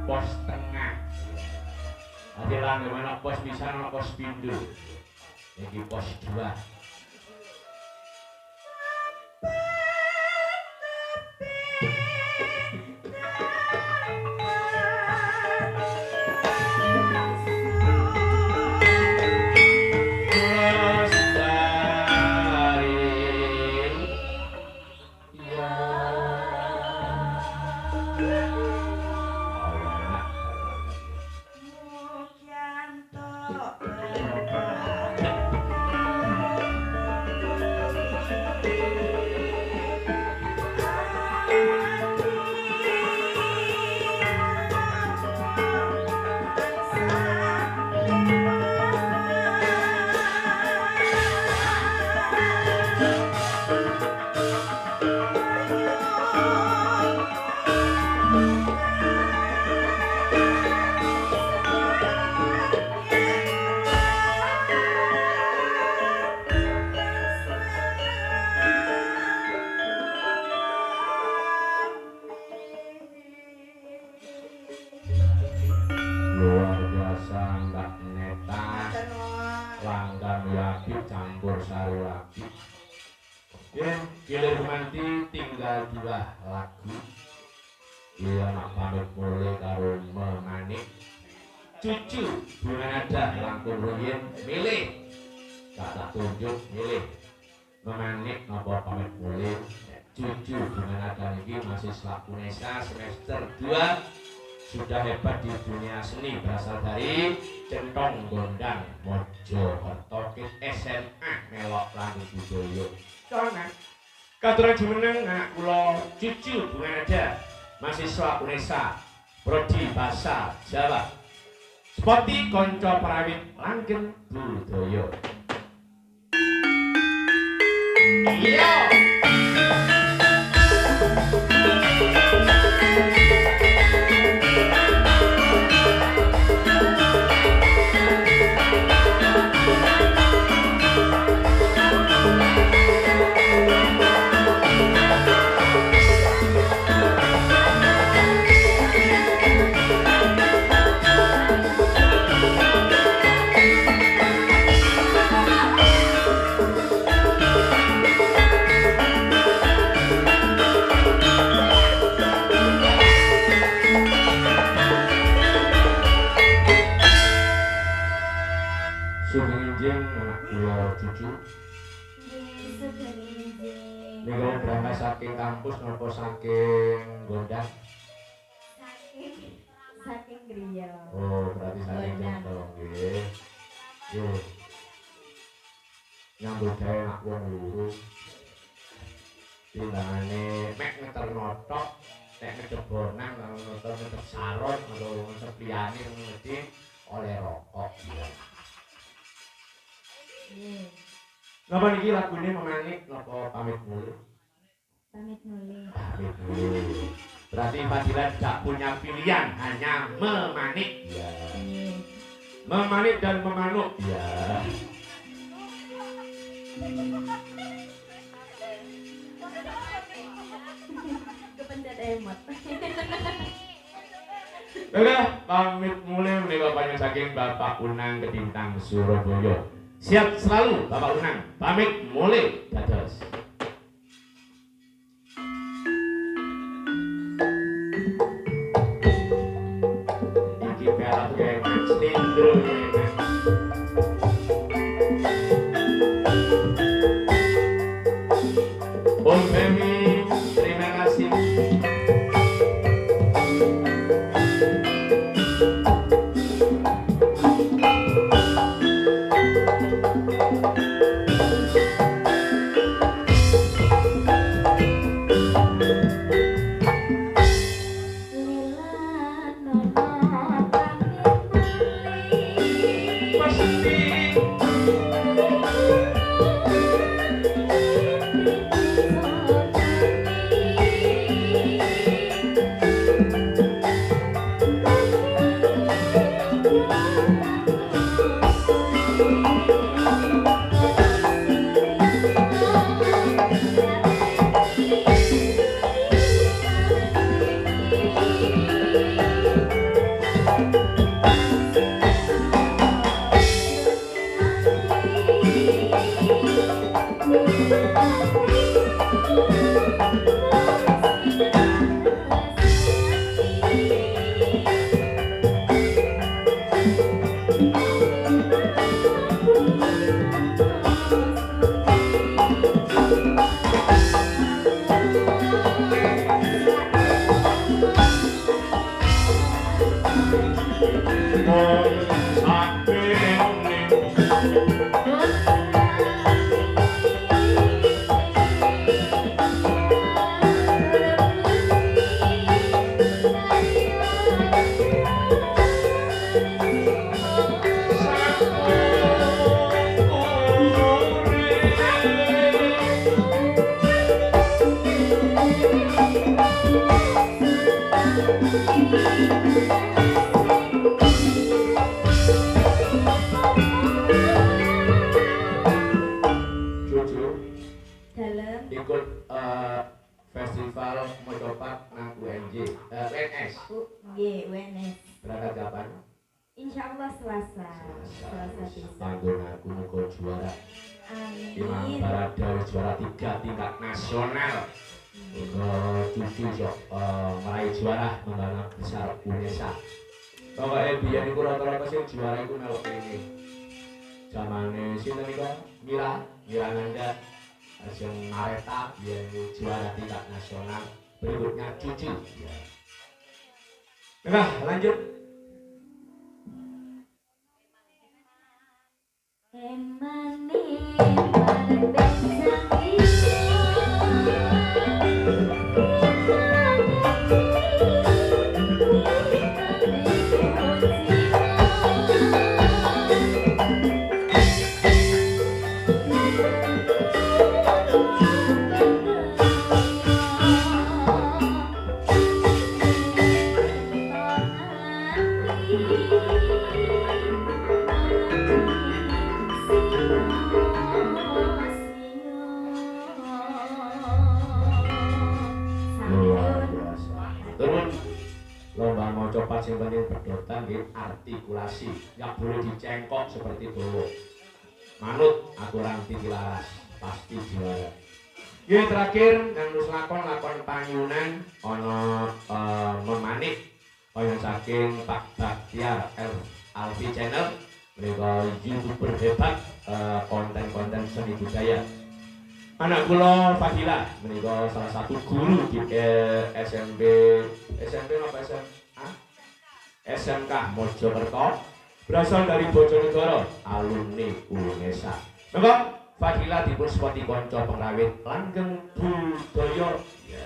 Pos tengah. Ade lan mana pos pisan ana pos pindho. Iki pos 2. Luar biasa Mbak Neta, langgan yapi campur sari lagi. Ya, gilir manti tinggal 2 lagu. Iya nak pamit mulai karo memanik. Cucu bunga nada langkung ruyin milih. Gak tak tunjuk milih. Memanik napa pamit mulai. Cucu bunga nada ini masih selaku Nesa semester 2. Sudah hebat di dunia seni, berasal dari Centong Gondang Mojokerto SMA melok Langit Budoyo. Soalnya katuran jumeneng anak kula Cucu bunga nada mahasiswa UNESA prodi bahasa Jawa Spoti konco perawit Langit Budoyo. Iya. Niku berangkat saking kampus napa saking Gondang? Saking griya. Oh, berarti saking Gondang nggih. Yo. Nyambut gawe nak wong loro. Timbangane mek ngeter notok, nek ngedebonan karo ngeter salon karo sepiane mesti oleh rokok. Napa niki lagune memanik napa pamit mulu? Pamit mulu. Pamit mulu. Berarti Fadilah tidak punya pilihan, hanya memanik. Ya. Memanik dan memanuk. Ya. Kepencet emot. Oke, pamit mulai menika panjenengan saking Bapak Unang Kedintang Surabaya. Siap selalu Bapak Unang, pamit mulai dados. Iki pelak kayak Mas Lindro Om Femi, terima kasih. Artikulasi, nggak boleh dicengkok seperti itu. Manut aturan tinggi laras, pasti juara. Yang terakhir yang nus lakon panyunan ono memanik yang saking Pak Baktiar Alfi Channel, mereka YouTuber hebat, konten-konten seni budaya. Anak kula Fadila, mereka salah satu guru di SMP apa SMA? SMK Mojokerto, berasal dari Bojonegoro, alumni UNESA. Maka Fadila dipun sepoti konco pengrawit langgeng budaya. Ya.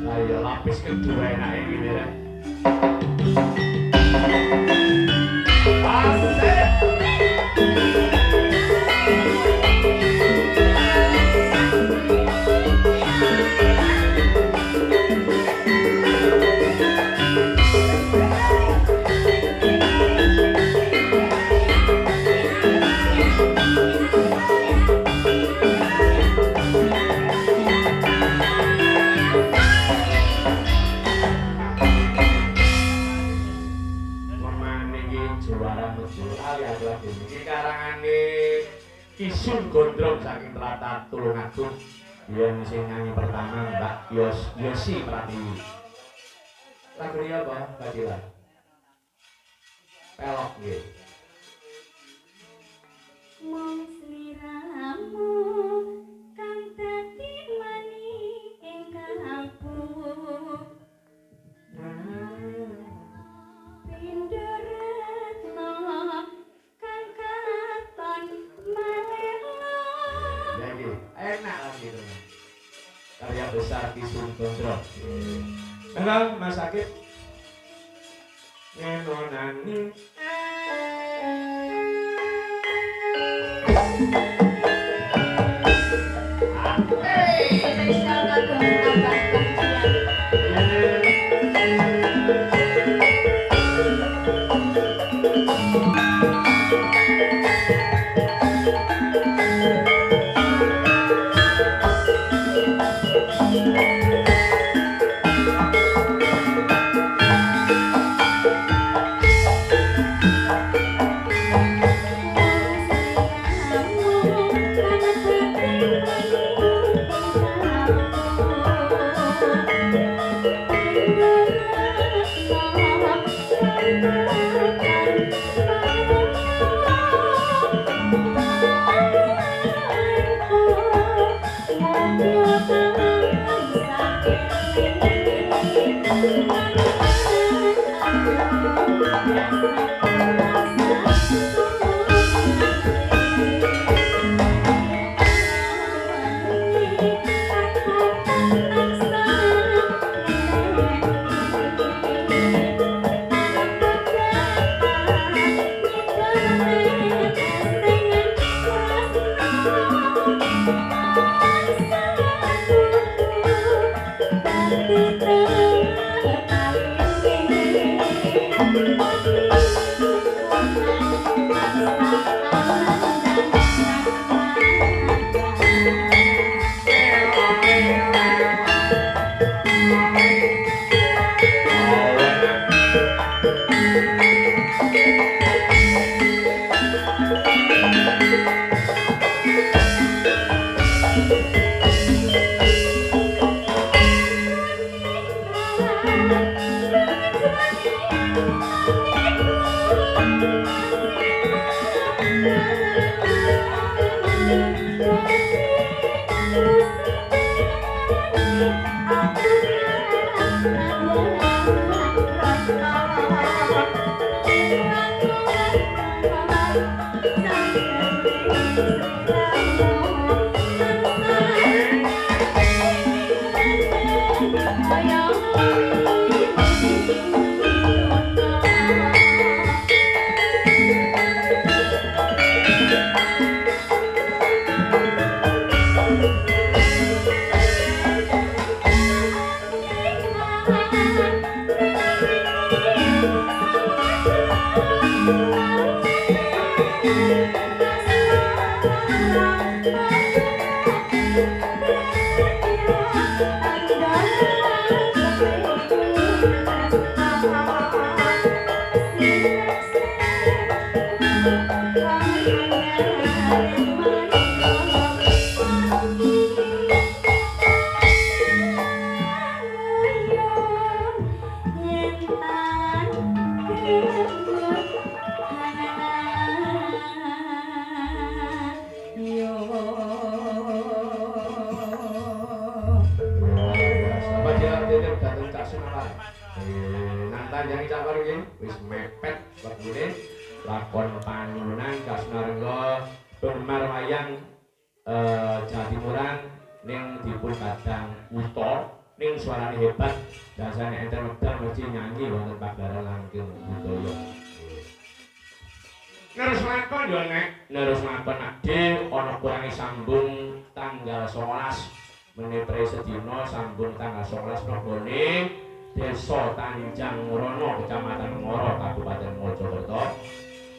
Ayo lapis kedua enak ini ya. Kisun Gondrong saking Tlatah Tulungagung, yang sing nyanyi pertama Mbak Yosi Pratiwi. Lagu ini apa, Mbak Dila? Pelok gitu. Mong sliramu kang dadi mani ing kalbu. Pindoretno kang katon malelo. Jadi enak lagi itu. Karya besar Kisun Gondrong. Enggak, Mas Sakit. Ngenonani. Spesial kagum abah kemudian. Kamu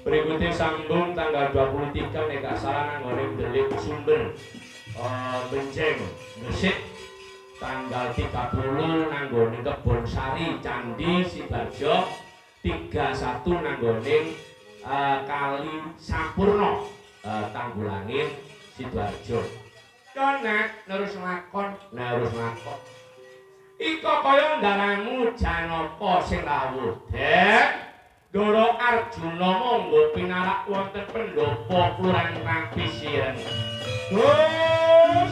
Berikutnya sambung tanggal 23 nek gak salah nang ngene Delik Sumber Benjeng Gresik, tanggal 30 nang ngene Kebon Sari Candi Sibarjo, 31 nang ngene Kali Sampurno Tanggulangin Sidoarjo. Nek terus lakon iko kaya ndaramu jan apa sing rawuh Dek. Doro Arjuna monggo pinarak wonten pendopo Kelurahan Rapisiren. Gus.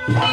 eh